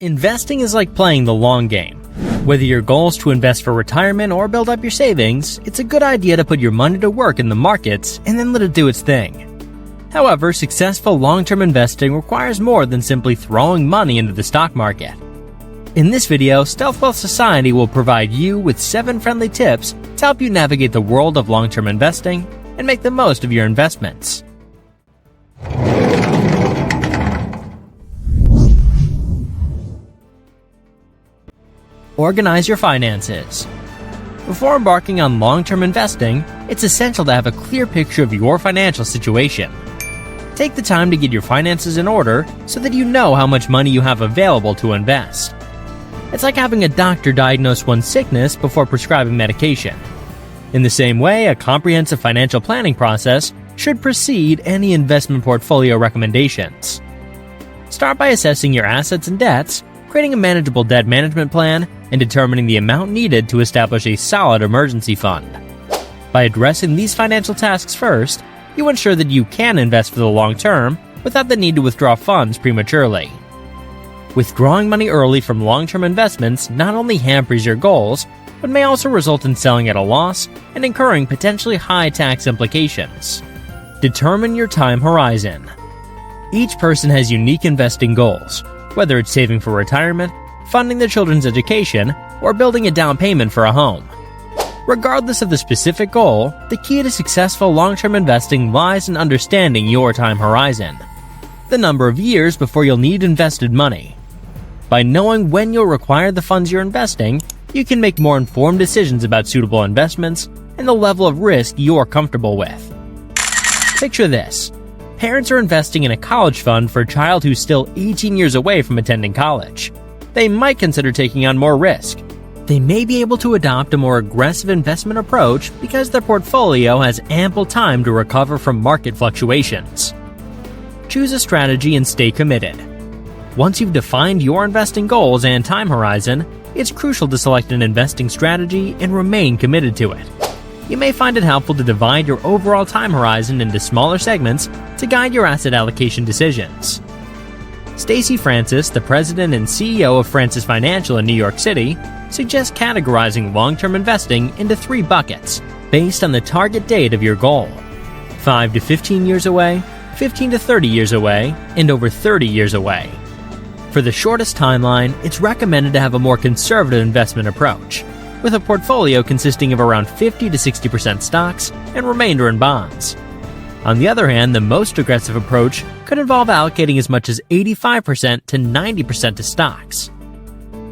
Investing is like playing the long game. Whether your goal is to invest for retirement or build up your savings, it's a good idea to put your money to work in the markets and then let it do its thing. However, successful long-term investing requires more than simply throwing money into the stock market. In this video, Stealth Wealth Society will provide you with 7 friendly tips to help you navigate the world of long-term investing and make the most of your investments. Organize your finances. Before embarking on long-term investing, it's essential to have a clear picture of your financial situation. Take the time to get your finances in order so that you know how much money you have available to invest. It's like having a doctor diagnose one's sickness before prescribing medication. In the same way, a comprehensive financial planning process should precede any investment portfolio recommendations. Start by assessing your assets and debts, creating a manageable debt management plan, and determining the amount needed to establish a solid emergency fund. By addressing these financial tasks first, you ensure that you can invest for the long term without the need to withdraw funds prematurely. Withdrawing money early from long-term investments not only hampers your goals, but may also result in selling at a loss and incurring potentially high tax implications. Determine your time horizon. Each person has unique investing goals, whether it's saving for retirement, funding their children's education, or building a down payment for a home. Regardless of the specific goal, the key to successful long-term investing lies in understanding your time horizon, the number of years before you'll need invested money. By knowing when you'll require the funds you're investing, you can make more informed decisions about suitable investments and the level of risk you're comfortable with. Picture this. Parents are investing in a college fund for a child who's still 18 years away from attending college. They might consider taking on more risk. They may be able to adopt a more aggressive investment approach because their portfolio has ample time to recover from market fluctuations. Choose a strategy and stay committed. Once you've defined your investing goals and time horizon, it's crucial to select an investing strategy and remain committed to it. You may find it helpful to divide your overall time horizon into smaller segments to guide your asset allocation decisions. Stacy Francis, the president and CEO of Francis Financial in New York City, suggests categorizing long-term investing into 3 buckets based on the target date of your goal: 5 to 15 years away, 15 to 30 years away, and over 30 years away. For the shortest timeline, it's recommended to have a more conservative investment approach, with a portfolio consisting of around 50 to 60% stocks and remainder in bonds. On the other hand, the most aggressive approach could involve allocating as much as 85% to 90% to stocks.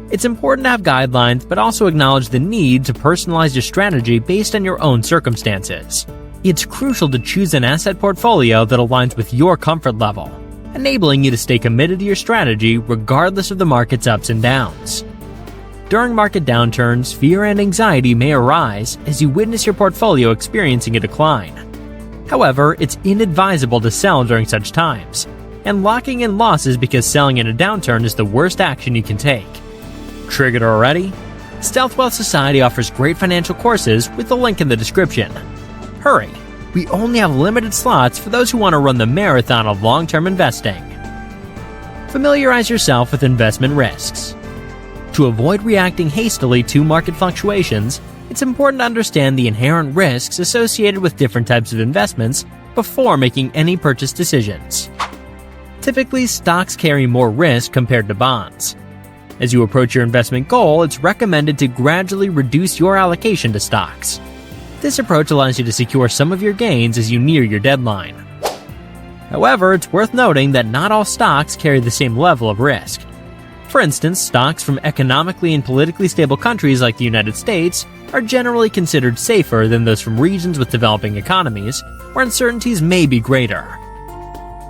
It's important to have guidelines, but also acknowledge the need to personalize your strategy based on your own circumstances. It's crucial to choose an asset portfolio that aligns with your comfort level, enabling you to stay committed to your strategy regardless of the market's ups and downs. During market downturns, fear and anxiety may arise as you witness your portfolio experiencing a decline. However, it's inadvisable to sell during such times, and locking in losses because selling in a downturn is the worst action you can take. Triggered already? Stealth Wealth Society offers great financial courses with the link in the description. Hurry! We only have limited slots for those who want to run the marathon of long-term investing. Familiarize yourself with investment risks. To avoid reacting hastily to market fluctuations, it's important to understand the inherent risks associated with different types of investments before making any purchase decisions. Typically, stocks carry more risk compared to bonds. As you approach your investment goal, it's recommended to gradually reduce your allocation to stocks. This approach allows you to secure some of your gains as you near your deadline. However, it's worth noting that not all stocks carry the same level of risk. For instance, stocks from economically and politically stable countries like the United States are generally considered safer than those from regions with developing economies, where uncertainties may be greater.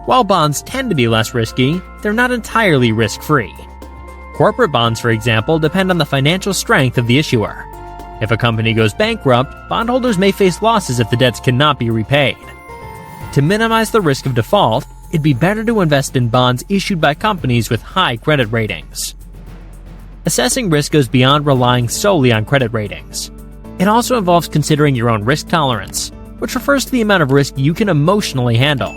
While bonds tend to be less risky, they're not entirely risk-free. Corporate bonds, for example, depend on the financial strength of the issuer. If a company goes bankrupt, bondholders may face losses if the debts cannot be repaid. To minimize the risk of default, it'd be better to invest in bonds issued by companies with high credit ratings. Assessing risk goes beyond relying solely on credit ratings. It also involves considering your own risk tolerance, which refers to the amount of risk you can emotionally handle.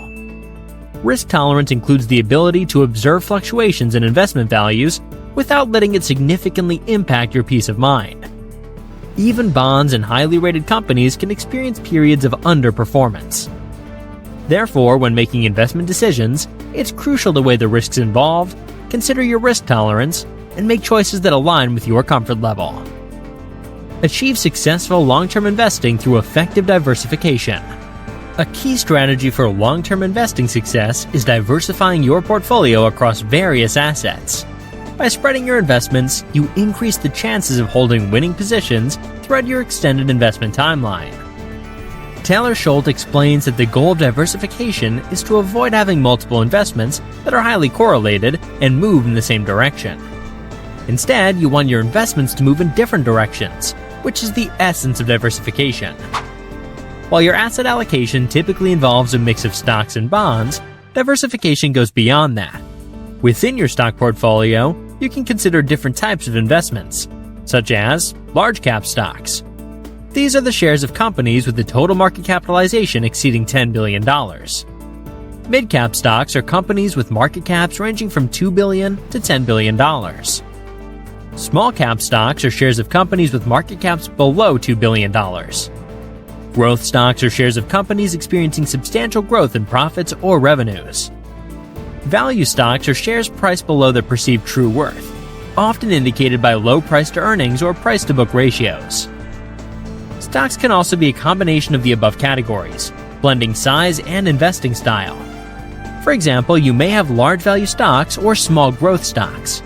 Risk tolerance includes the ability to observe fluctuations in investment values without letting it significantly impact your peace of mind. Even bonds and highly rated companies can experience periods of underperformance. Therefore, when making investment decisions, it's crucial to weigh the risks involved, consider your risk tolerance, and make choices that align with your comfort level. Achieve successful long-term investing through effective diversification. A key strategy for long-term investing success is diversifying your portfolio across various assets. By spreading your investments, you increase the chances of holding winning positions throughout your extended investment timeline. Taylor Schultz explains that the goal of diversification is to avoid having multiple investments that are highly correlated and move in the same direction. Instead, you want your investments to move in different directions, which is the essence of diversification. While your asset allocation typically involves a mix of stocks and bonds, diversification goes beyond that. Within your stock portfolio, you can consider different types of investments, such as large cap stocks. These are the shares of companies with a total market capitalization exceeding $10 billion. Mid-cap stocks are companies with market caps ranging from $2 billion to $10 billion. Small-cap stocks are shares of companies with market caps below $2 billion. Growth stocks are shares of companies experiencing substantial growth in profits or revenues. Value stocks are shares priced below their perceived true worth, often indicated by low price-to-earnings or price-to-book ratios. Stocks can also be a combination of the above categories, blending size and investing style. For example, you may have large value stocks or small growth stocks.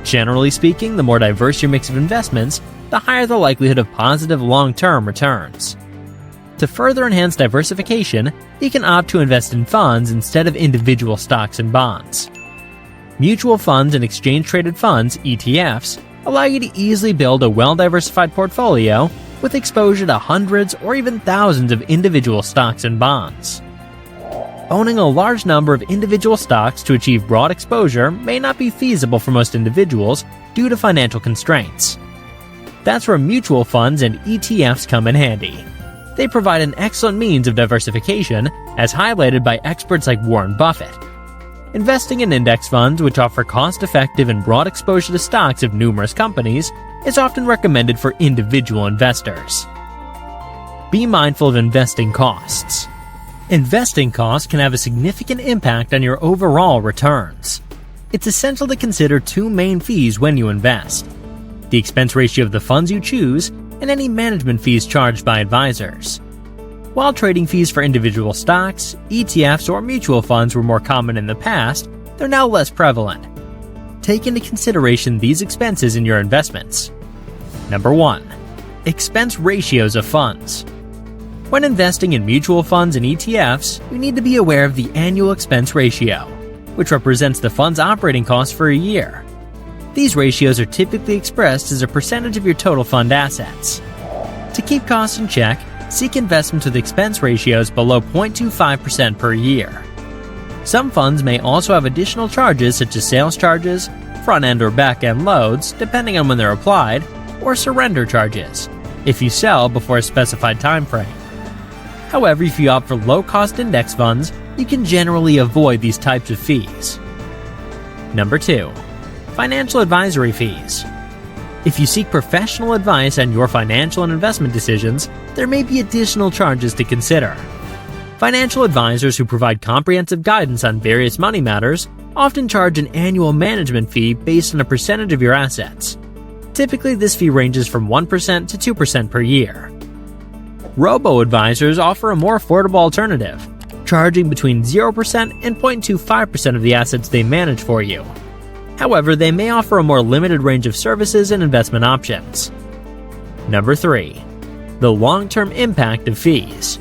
Generally speaking, the more diverse your mix of investments, the higher the likelihood of positive long-term returns. To further enhance diversification, you can opt to invest in funds instead of individual stocks and bonds. Mutual funds and exchange-traded funds, ETFs, allow you to easily build a well-diversified portfolio with exposure to hundreds or even thousands of individual stocks and bonds. Owning a large number of individual stocks to achieve broad exposure may not be feasible for most individuals due to financial constraints. That's where mutual funds and ETFs come in handy. They provide an excellent means of diversification, as highlighted by experts like Warren Buffett. Investing in index funds, which offer cost-effective and broad exposure to stocks of numerous companies, is often recommended for individual investors. Be mindful of investing costs. Investing costs can have a significant impact on your overall returns. It's essential to consider two main fees when you invest: the expense ratio of the funds you choose and any management fees charged by advisors. While trading fees for individual stocks, ETFs, or mutual funds were more common in the past, they're now less prevalent. Take into consideration these expenses in your investments. Number 1. Expense ratios of funds. When investing in mutual funds and ETFs, you need to be aware of the annual expense ratio, which represents the fund's operating costs for a year. These ratios are typically expressed as a percentage of your total fund assets. To keep costs in check, seek investments with expense ratios below 0.25% per year. Some funds may also have additional charges such as sales charges, front-end or back-end loads, depending on when they're applied, or surrender charges, if you sell before a specified time frame. However, if you opt for low-cost index funds, you can generally avoid these types of fees. Number 2. Financial advisory fees. If you seek professional advice on your financial and investment decisions, there may be additional charges to consider. Financial advisors who provide comprehensive guidance on various money matters often charge an annual management fee based on a percentage of your assets. Typically, this fee ranges from 1% to 2% per year. Robo-advisors offer a more affordable alternative, charging between 0% and 0.25% of the assets they manage for you. However, they may offer a more limited range of services and investment options. Number 3. The long-term impact of fees.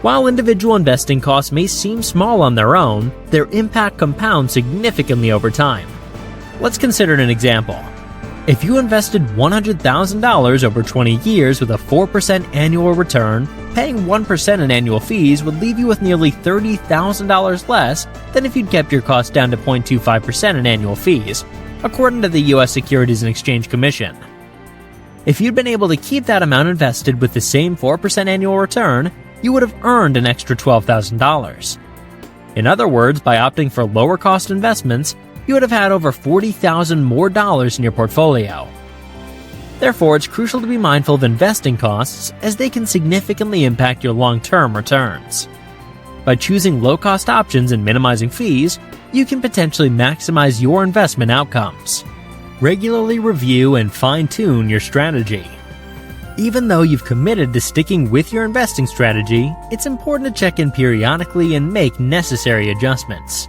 While individual investing costs may seem small on their own, their impact compounds significantly over time. Let's consider an example. If you invested $100,000 over 20 years with a 4% annual return, paying 1% in annual fees would leave you with nearly $30,000 less than if you'd kept your costs down to 0.25% in annual fees, according to the U.S. Securities and Exchange Commission. If you'd been able to keep that amount invested with the same 4% annual return, you would have earned an extra $12,000. In other words, by opting for lower-cost investments, you would have had over $40,000 more in your portfolio. Therefore, it's crucial to be mindful of investing costs as they can significantly impact your long-term returns. By choosing low-cost options and minimizing fees, you can potentially maximize your investment outcomes. Regularly review and fine-tune your strategy. Even though you've committed to sticking with your investing strategy, it's important to check in periodically and make necessary adjustments.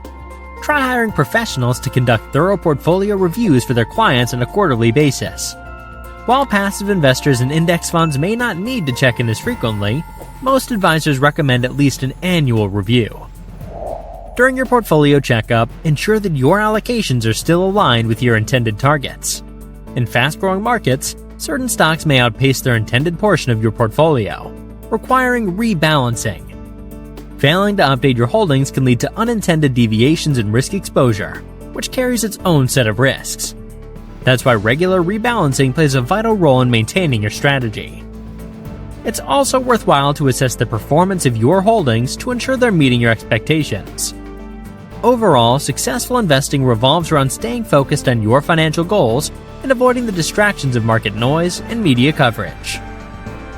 Try hiring professionals to conduct thorough portfolio reviews for their clients on a quarterly basis. While passive investors and index funds may not need to check in as frequently, most advisors recommend at least an annual review. During your portfolio checkup, ensure that your allocations are still aligned with your intended targets. In fast-growing markets, certain stocks may outpace their intended portion of your portfolio, requiring rebalancing. Failing to update your holdings can lead to unintended deviations in risk exposure, which carries its own set of risks. That's why regular rebalancing plays a vital role in maintaining your strategy. It's also worthwhile to assess the performance of your holdings to ensure they're meeting your expectations. Overall, successful investing revolves around staying focused on your financial goals and avoiding the distractions of market noise and media coverage.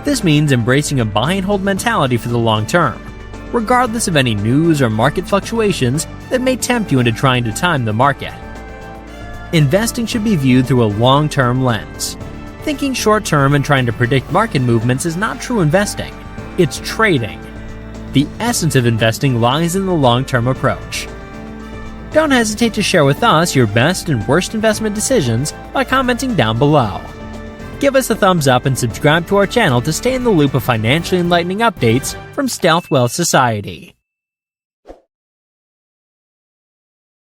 This means embracing a buy and hold mentality for the long term, regardless of any news or market fluctuations that may tempt you into trying to time the market. Investing should be viewed through a long-term lens. Thinking short-term and trying to predict market movements is not true investing. It's trading. The essence of investing lies in the long-term approach. Don't hesitate to share with us your best and worst investment decisions by commenting down below. Give us a thumbs up and subscribe to our channel to stay in the loop of financially enlightening updates from Stealth Wealth Society.